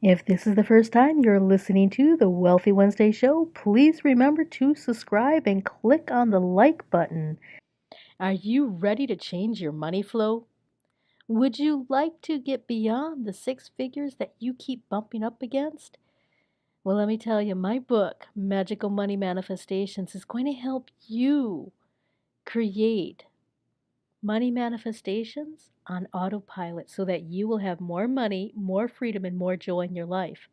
If this is the first time you're listening to the Wealthy Wednesday show, please remember to subscribe and click on the like button. Are you ready to change your money flow? Would you like to get beyond the six figures that you keep bumping up against? Well, let me tell you, my book, Magical Money Manifestations, is going to help you create money manifestations on autopilot so that you will have more money, more freedom, and more joy in your life.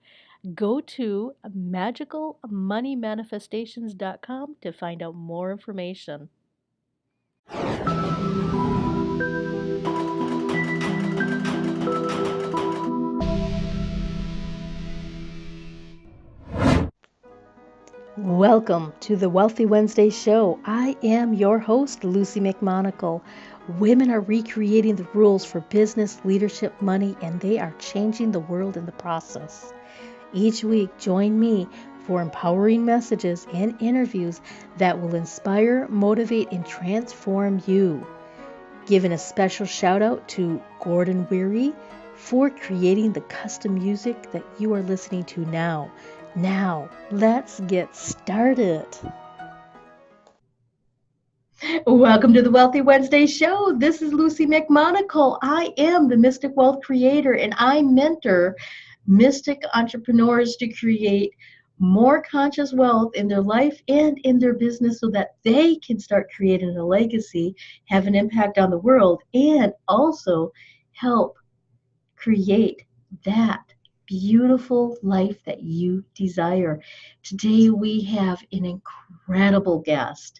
Go to magicalmoneymanifestations.com to find out more information. Welcome to the Wealthy Wednesday show. I am your host, Lucy McMonagle. Women are recreating the rules for business, leadership, money, and they are changing the world in the process. Each week, join me for empowering messages and interviews that will inspire, motivate, and transform you. Giving a special shout out to Gordon Weary for creating the custom music that you are listening to now. Now, let's get started. Welcome to the Wealthy Wednesday show. This is Lucy McMonagle. I am the Mystic Wealth Creator, and I mentor mystic entrepreneurs to create more conscious wealth in their life and in their business so that they can start creating a legacy, have an impact on the world, and also help create that beautiful life that you desire. Today we have an incredible guest.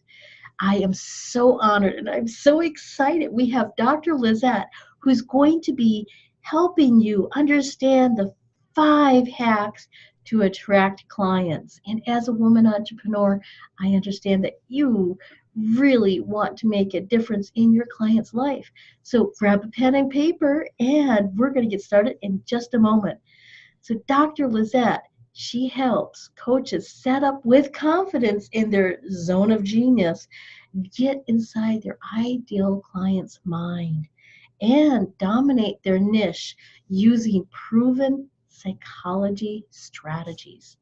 I am so honored and I'm so excited. We have Dr. Lizette, who's going to be helping you understand the 5 hacks to attract clients. And as a woman entrepreneur, I understand that you really want to make a difference in your client's life. So grab a pen and paper, and we're going to get started in just a moment. So Dr. Lizette, she helps coaches set up with confidence in their zone of genius, get inside their ideal client's mind, and dominate their niche using proven psychology strategies.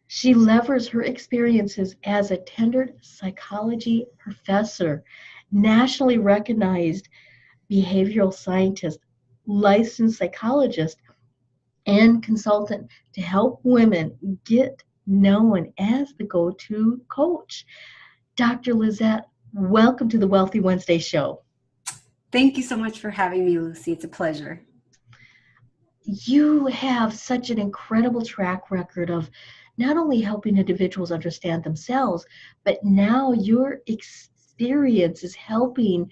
She leverages her experiences as a tenured psychology professor, nationally recognized behavioral scientist, licensed psychologist, and consultant to help women get known as the go-to coach. Dr. Lizette, welcome to the Wealthy Wednesday show. Thank you so much for having me, Lucy. It's a pleasure. You have such an incredible track record of not only helping individuals understand themselves, but now your experience is helping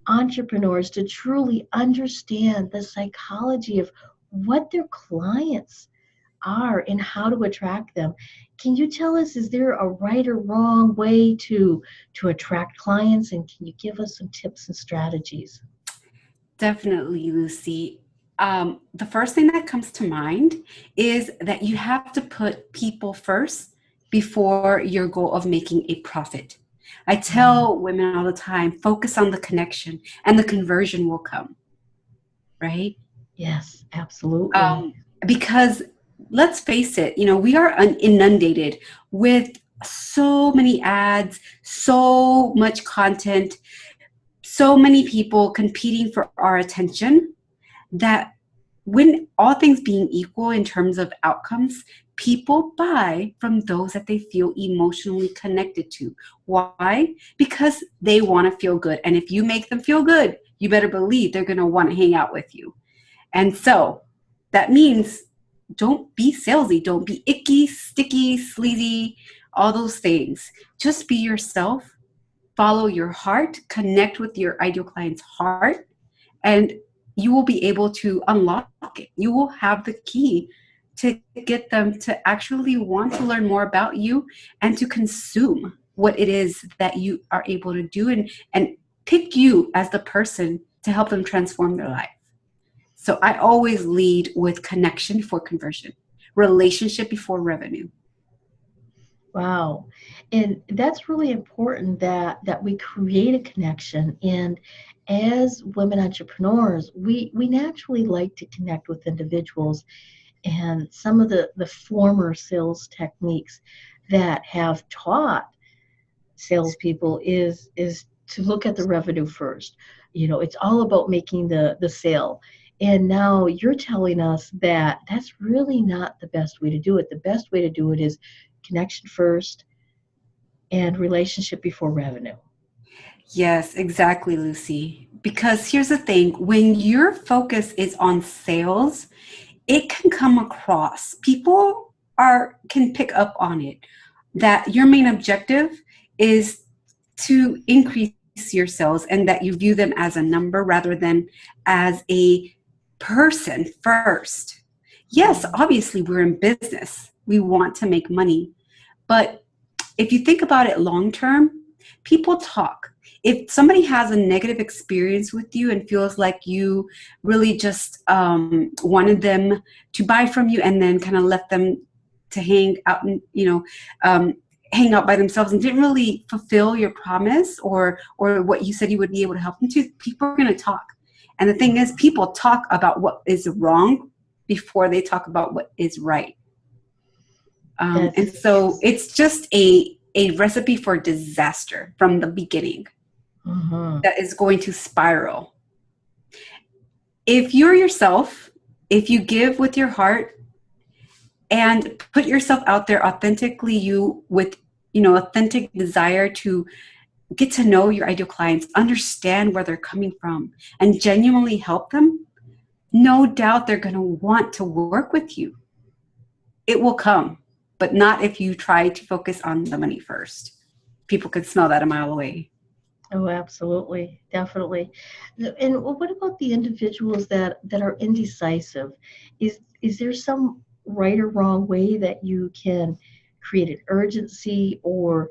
entrepreneurs to truly understand the psychology of what their clients are and how to attract them. Can you tell us, is there a right or wrong way to attract clients, and can you give us some tips and strategies? Definitely, Lucy. The first thing that comes to mind is that you have to put people first before your goal of making a profit. I tell women all the time, focus on the connection and the conversion will come, right? Yes, absolutely. Because let's face it, we are inundated with so many ads, so much content, so many people competing for our attention that when all things being equal in terms of outcomes, people buy from those that they feel emotionally connected to. Why? Because they want to feel good. And if you make them feel good, you better believe they're going to want to hang out with you. And so that means don't be salesy. Don't be icky, sticky, sleazy, all those things. Just be yourself. Follow your heart, connect with your ideal client's heart, and you will be able to unlock it. You will have the key to get them to actually want to learn more about you and to consume what it is that you are able to do and pick you as the person to help them transform their life. So I always lead with connection before conversion, relationship before revenue. Wow. And that's really important that we create a connection. And as women entrepreneurs, we naturally like to connect with individuals. And some of the former sales techniques that have taught salespeople is to look at the revenue first. It's all about making the sale. And now you're telling us that that's really not the best way to do it. The best way to do it is connection first and relationship before revenue. Yes, exactly, Lucy. Because here's the thing, when your focus is on sales, it can come across. People can pick up on it that your main objective is to increase your sales and that you view them as a number rather than as a person first. Yes, obviously we're in business. We want to make money. But if you think about it long term, people talk. If somebody has a negative experience with you and feels like you really just wanted them to buy from you and then kind of left them to hang out, and hang out by themselves and didn't really fulfill your promise or what you said you would be able to help them to, people are going to talk. And the thing is, people talk about what is wrong before they talk about what is right. And so it's just a recipe for disaster from the beginning that is going to spiral. If you're yourself, if you give with your heart and put yourself out there authentically, you with authentic desire to get to know your ideal clients, understand where they're coming from, and genuinely help them, no doubt they're going to want to work with you. It will come, but not if you try to focus on the money first. People can smell that a mile away. Oh, absolutely. Definitely. And what about the individuals that are indecisive? Is there some right or wrong way that you can create an urgency or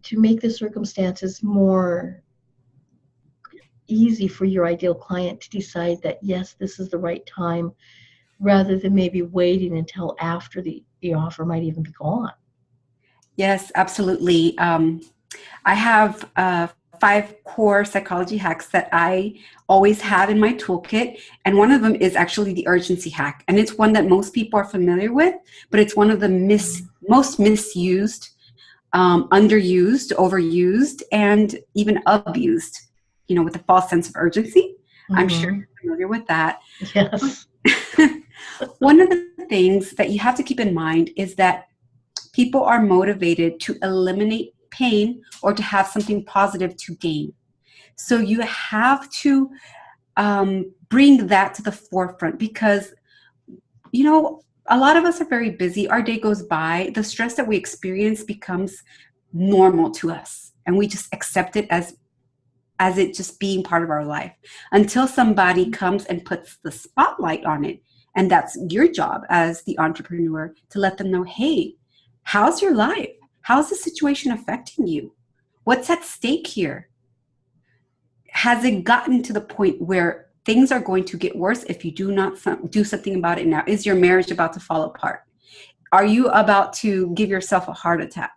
to make the circumstances more easy for your ideal client to decide that, yes, this is the right time, rather than maybe waiting until after the offer might even be gone? Yes, absolutely. I have 5 core psychology hacks that I always have in my toolkit. And one of them is actually the urgency hack. And it's one that most people are familiar with, but it's one of the most misused, underused, overused, and even abused, with a false sense of urgency. I'm sure you're familiar with that. Yes. One of the things that you have to keep in mind is that people are motivated to eliminate pain or to have something positive to gain. So you have to bring that to the forefront because, a lot of us are very busy. Our day goes by. The stress that we experience becomes normal to us. And we just accept it as it just being part of our life until somebody comes and puts the spotlight on it. And that's your job as the entrepreneur to let them know, hey, how's your life? How's the situation affecting you? What's at stake here? Has it gotten to the point where things are going to get worse if you do not do something about it now? Is your marriage about to fall apart? Are you about to give yourself a heart attack?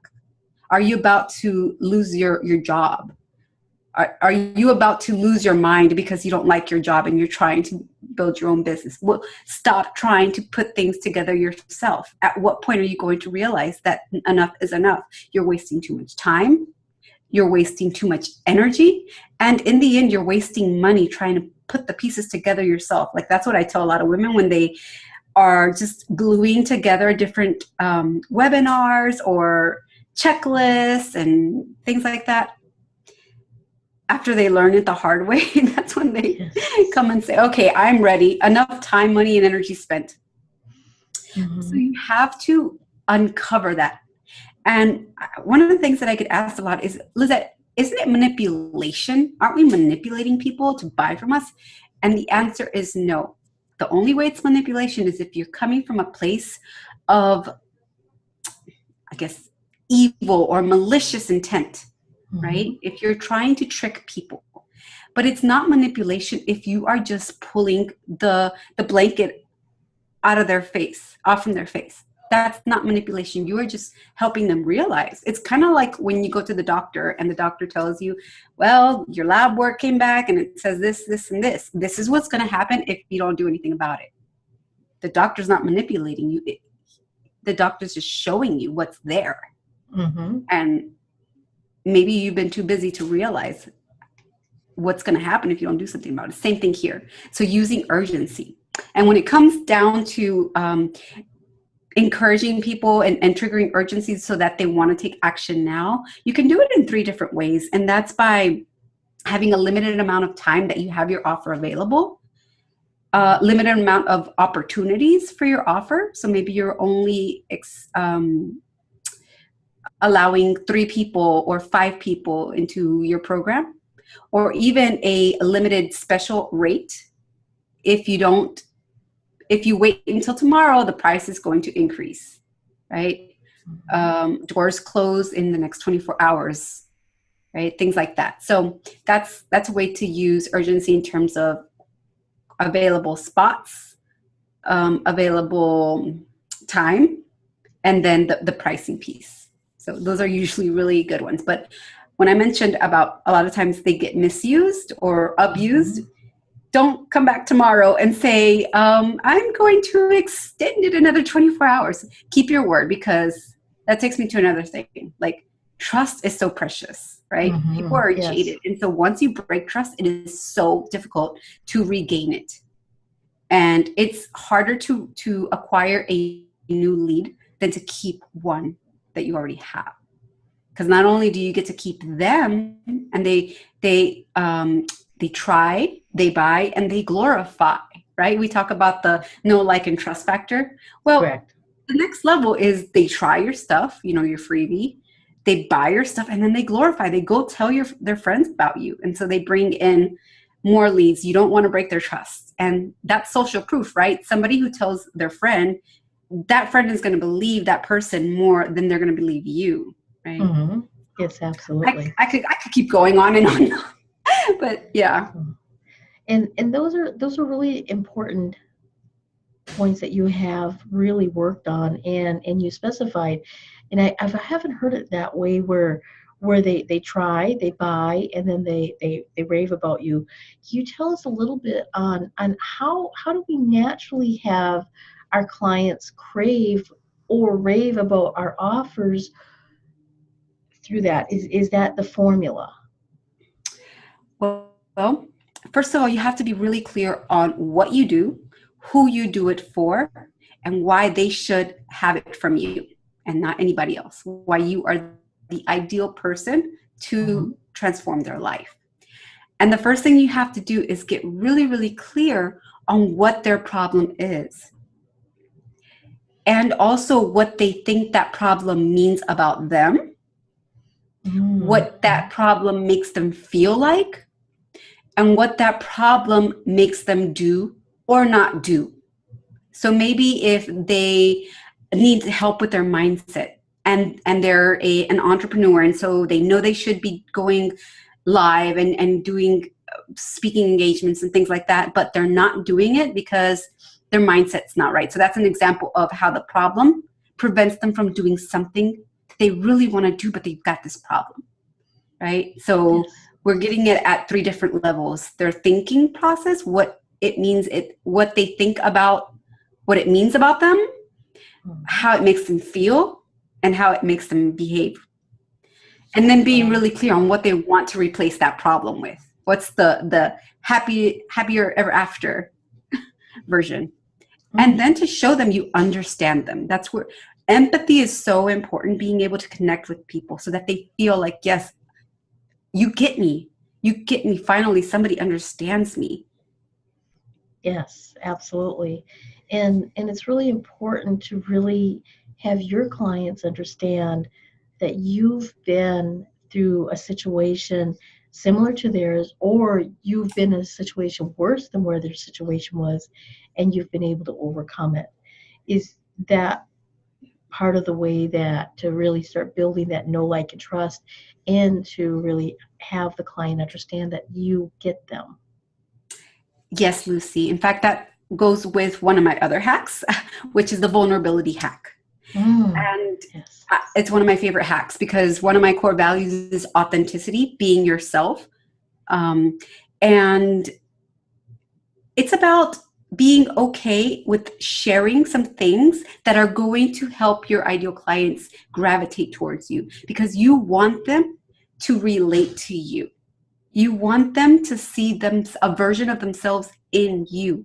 Are you about to lose your job? Are you about to lose your mind because you don't like your job and you're trying to build your own business? Well, stop trying to put things together yourself. At what point are you going to realize that enough is enough? You're wasting too much time. You're wasting too much energy. And in the end, you're wasting money trying to put the pieces together yourself. Like that's what I tell a lot of women when they are just gluing together different webinars or checklists and things like that. After they learn it the hard way, that's when they come and say, okay, I'm ready. Enough time, money, and energy spent. So you have to uncover that. And one of the things that I get asked a lot is, Lizette, isn't it manipulation? Aren't we manipulating people to buy from us? And the answer is no. The only way it's manipulation is if you're coming from a place of, I guess, evil or malicious intent. Right? If you're trying to trick people. But it's not manipulation if you are just pulling the blanket off from their face. That's not manipulation. You are just helping them realize. It's kind of like when you go to the doctor and the doctor tells you, well, your lab work came back and it says this, this, and this. This is what's going to happen if you don't do anything about it. The doctor's not manipulating you. The doctor's just showing you what's there. Mm-hmm. And maybe you've been too busy to realize what's going to happen if you don't do something about it. Same thing here. So using urgency. And when it comes down to encouraging people and triggering urgency so that they want to take action now, you can do it in 3 different ways. And that's by having a limited amount of time that you have your offer available, limited amount of opportunities for your offer. So maybe you're only allowing 3 people or 5 people into your program, or even a limited special rate. If you wait until tomorrow, the price is going to increase, right? Doors close in the next 24 hours, right? Things like that. So that's a way to use urgency in terms of available spots, available time, and then the pricing piece. So those are usually really good ones. But when I mentioned about a lot of times they get misused or abused, don't come back tomorrow and say, I'm going to extend it another 24 hours. Keep your word, because that takes me to another thing. Like, trust is so precious, right? Mm-hmm. People are Yes. jaded. And so once you break trust, it is so difficult to regain it. And it's harder to acquire a new lead than to keep one that you already have. Because not only do you get to keep them, and they try, they buy, and they glorify, right? We talk about the know, like, and trust factor. Well, Correct. the next level is they try your stuff, your freebie, they buy your stuff, and then they glorify. They go tell their friends about you. And so they bring in more leads. You don't want to break their trust. And that's social proof, right? Somebody who tells their friend, that friend is going to believe that person more than they're going to believe you, right? Mm-hmm. Yes, absolutely. I could keep going on and on, but yeah. And those are really important points that you have really worked on and you specified. And I haven't heard it that way where they try, they buy, and then they rave about you. Can you tell us a little bit on how do we naturally have our clients crave or rave about our offers through that? Is that the formula? Well, first of all, you have to be really clear on what you do, who you do it for, and why they should have it from you and not anybody else. Why you are the ideal person to transform their life. And the first thing you have to do is get really, really clear on what their problem is. And also what they think that problem means about them, what that problem makes them feel like, and what that problem makes them do or not do. So maybe if they need help with their mindset and they're an entrepreneur, and so they know they should be going live and doing speaking engagements and things like that, but they're not doing it because their mindset's not right. So that's an example of how the problem prevents them from doing something they really want to do, but they've got this problem, right? So we're getting it at 3 different levels. Their thinking process, what it means, what they think about, what it means about them, how it makes them feel, and how it makes them behave. And then being really clear on what they want to replace that problem with. What's the happier ever after version. And then to show them you understand them. That's where empathy is so important, being able to connect with people so that they feel like, yes, you get me. You get me. Finally, somebody understands me. Yes, absolutely. And it's really important to really have your clients understand that you've been through a situation similar to theirs, or you've been in a situation worse than where their situation was, and you've been able to overcome it. Is that part of the way that to really start building that know, like, and trust, and to really have the client understand that you get them? Yes, Lucy. In fact, that goes with one of my other hacks, which is the vulnerability hack. And it's one of my favorite hacks because one of my core values is authenticity, being yourself. And it's about being okay with sharing some things that are going to help your ideal clients gravitate towards you, because you want them to relate to you. You want them to see them, a version of themselves in you.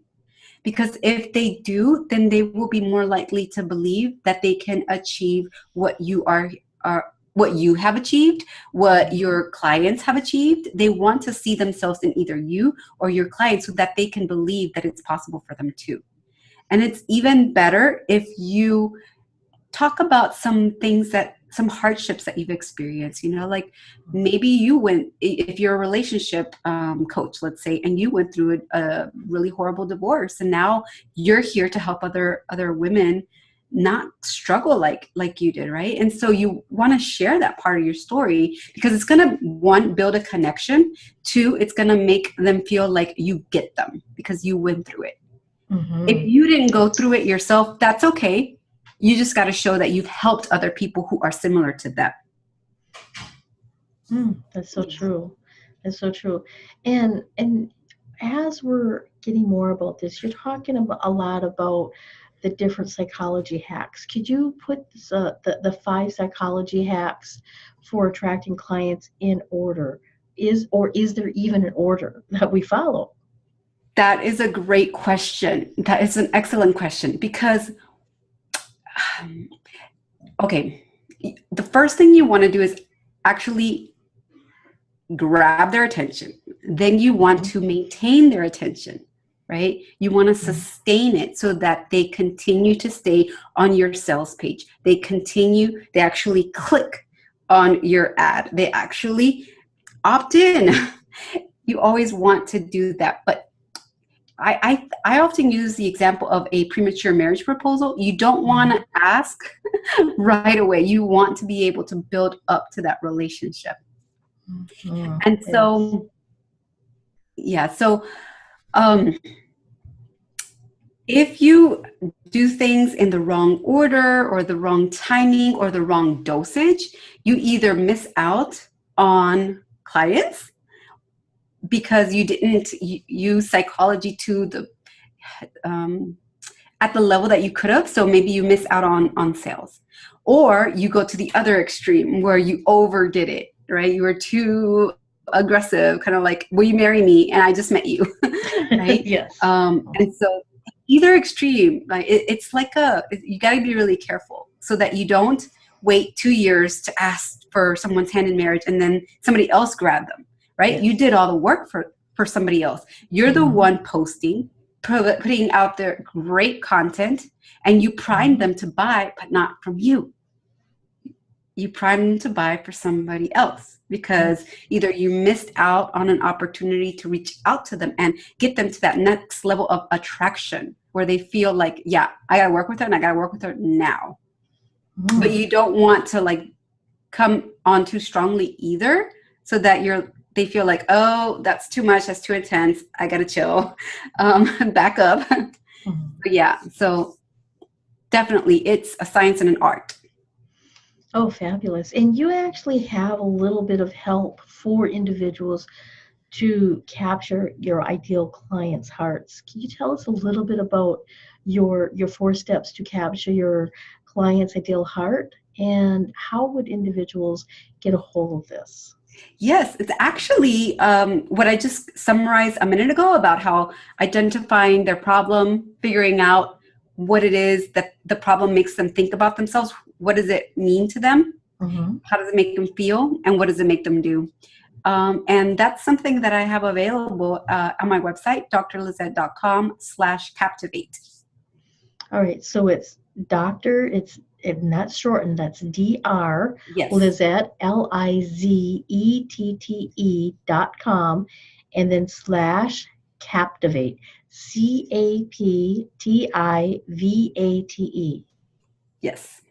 Because if they do, then they will be more likely to believe that they can achieve what are what you have achieved, what your clients have achieved. They want to see themselves in either you or your clients so that they can believe that it's possible for them too. And it's even better if you talk about some hardships that you've experienced, like maybe you went, if you're a relationship coach, let's say, and you went through a really horrible divorce, and now you're here to help other women not struggle like you did, right? And so you want to share that part of your story, because it's going to, one, build a connection. Two, it's going to make them feel like you get them because you went through it. If you didn't go through it yourself, that's okay. You just got to show that you've helped other people who are similar to them. That's so true. That's so true. And as we're getting more about this, you're talking about a lot about the different psychology hacks. Could you put the 5 psychology hacks for attracting clients in order? Is there even an order that we follow? That is a great question. That is an excellent question, because okay, the first thing you want to do is actually grab their attention. Then you want to maintain their attention, right? You want to sustain it so that they continue to stay on your sales page. They actually click on your ad. They actually opt in. You always want to do that. But I often use the example of a premature marriage proposal. You don't want to ask right away. You want to be able to build up to that relationship. And so, if you do things in the wrong order or the wrong timing or the wrong dosage, you either miss out on clients because you didn't use psychology to the at the level that you could have. So maybe you miss out on sales, or you go to the other extreme where you overdid it, right? You were too aggressive, kind of like, will you marry me? And I just met you, right? Yes. And so either extreme, like it's like you got to be really careful so that you don't wait 2 years to ask for someone's hand in marriage and then somebody else grab them, right? Yes. You did all the work for somebody else. You're the one posting, putting out their great content, and you prime them to buy, but not from you. You prime them to buy for somebody else because either you missed out on an opportunity to reach out to them and get them to that next level of attraction where they feel like, yeah, I got to work with her and I got to work with her now. But you don't want to like come on too strongly either, so that they feel like, oh, that's too much. That's too intense. I got to chill, back up. But yeah, so definitely it's a science and an art. Oh, fabulous. And you actually have a little bit of help for individuals to capture your ideal clients' hearts. Can you tell us a little bit about your 4 steps to capture your client's ideal heart, and how would individuals get a hold of this? Yes, it's actually what I just summarized a minute ago about how identifying their problem, figuring out what it is that the problem makes them think about themselves. What does it mean to them? How does it make them feel? And what does it make them do? And that's something that I have available on my website, drlizette.com/captivate. All right. So it's Dr. It's not shortened. That's Dr. Yes. Lizette, LIZETTE.com, and then /Captivate, CAPTIVATE. Yes.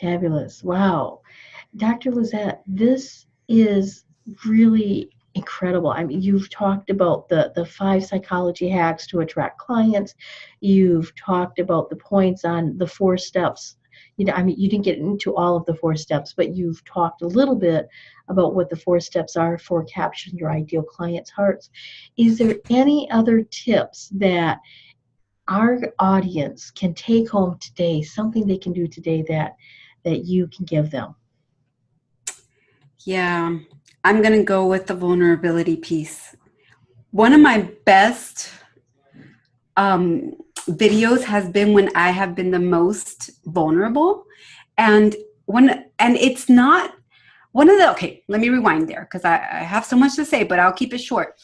Fabulous. Wow. Dr. Lizette, this is really incredible. I mean, you've talked about the 5 psychology hacks to attract clients. You've talked about the points on the 4 steps. I mean, you didn't get into all of the 4 steps, but you've talked a little bit about what the 4 steps are for capturing your ideal clients' hearts. Is there any other tips that our audience can take home today, something they can do today that you can give them? Yeah, I'm going to go with the vulnerability piece. One of my best um, videos has been when I have been the most vulnerable. And it's not one of the, okay, let me rewind there because I have so much to say, but I'll keep it short.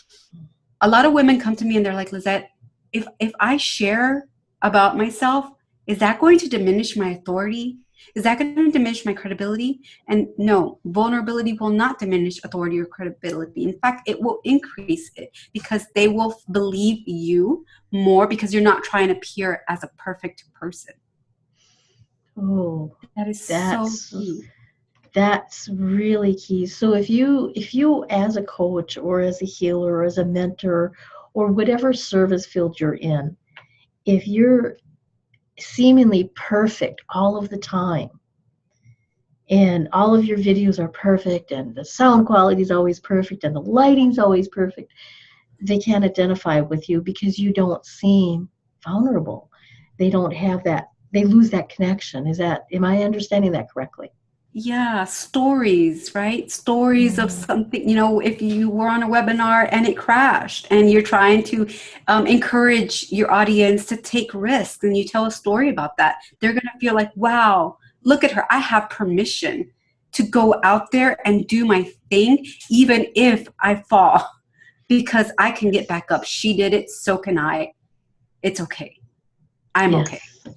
A lot of women come to me and they're like, Lizette, if I share about myself, is that going to diminish my authority? Is that going to diminish my credibility? And no, vulnerability will not diminish authority or credibility. In fact, it will increase it because they will believe you more because you're not trying to appear as a perfect person. Oh, That is so that's key. that's really key. So if you as a coach or as a healer or as a mentor or whatever service field you're in, if you're seemingly perfect all of the time and all of your videos are perfect and the sound quality is always perfect and the lighting's always perfect, they can't identify with you because you don't seem vulnerable. They don't have that, they lose that connection. Am I understanding that correctly? Yeah, stories, right? Stories of Mm, something, if you were on a webinar and it crashed and you're trying to encourage your audience to take risks and you tell a story about that, they're going to feel like, wow, look at her. I have permission to go out there and do my thing, even if I fall, because I can get back up. She did it, so can I. It's okay. I'm okay. yes,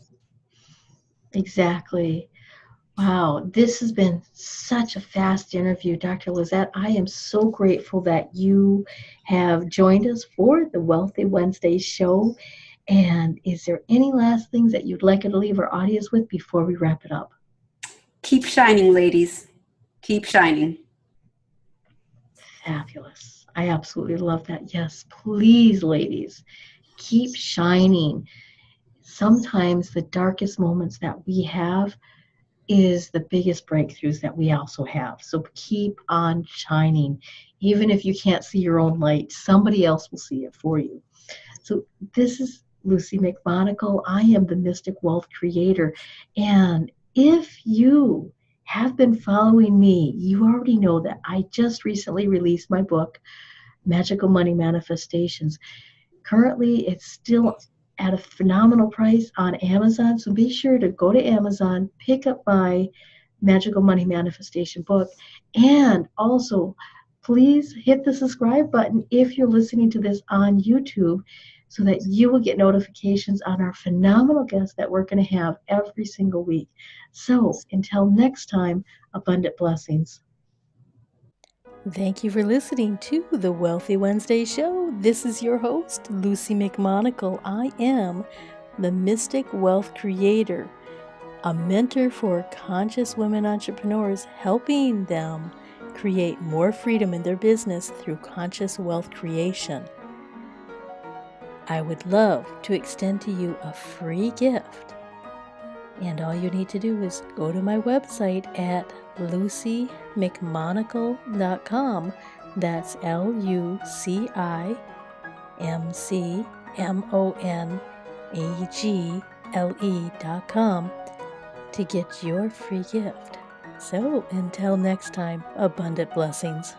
exactly. Wow, this has been such a fast interview, Dr. Lizette. I am so grateful that you have joined us for the Wealthy Wednesday show. And is there any last things that you'd like to leave our audience with before we wrap it up? Keep shining, ladies. Keep shining. Fabulous. I absolutely love that. Yes, please, ladies, keep shining. Sometimes the darkest moments that we have is the biggest breakthroughs that we also have. So keep on shining. Even if you can't see your own light, somebody else will see it for you. So this is Lucy McMonagle. I am the Mystic Wealth Creator. And if you have been following me, you already know that I just recently released my book, Magical Money Manifestations. Currently, it's still at a phenomenal price on Amazon. So be sure to go to Amazon, pick up my Magical Money Manifestation book, and also please hit the subscribe button if you're listening to this on YouTube so that you will get notifications on our phenomenal guests that we're going to have every single week. So until next time, abundant blessings. Thank you for listening to the Wealthy Wednesday Show. This is your host, Lucy McMonagle. I am the Mystic Wealth Creator, a mentor for conscious women entrepreneurs, helping them create more freedom in their business through conscious wealth creation. I would love to extend to you a free gift. And all you need to do is go to my website at lucymcmonagle.com. That's LucyMcmonagle.com to get your free gift. So until next time, abundant blessings.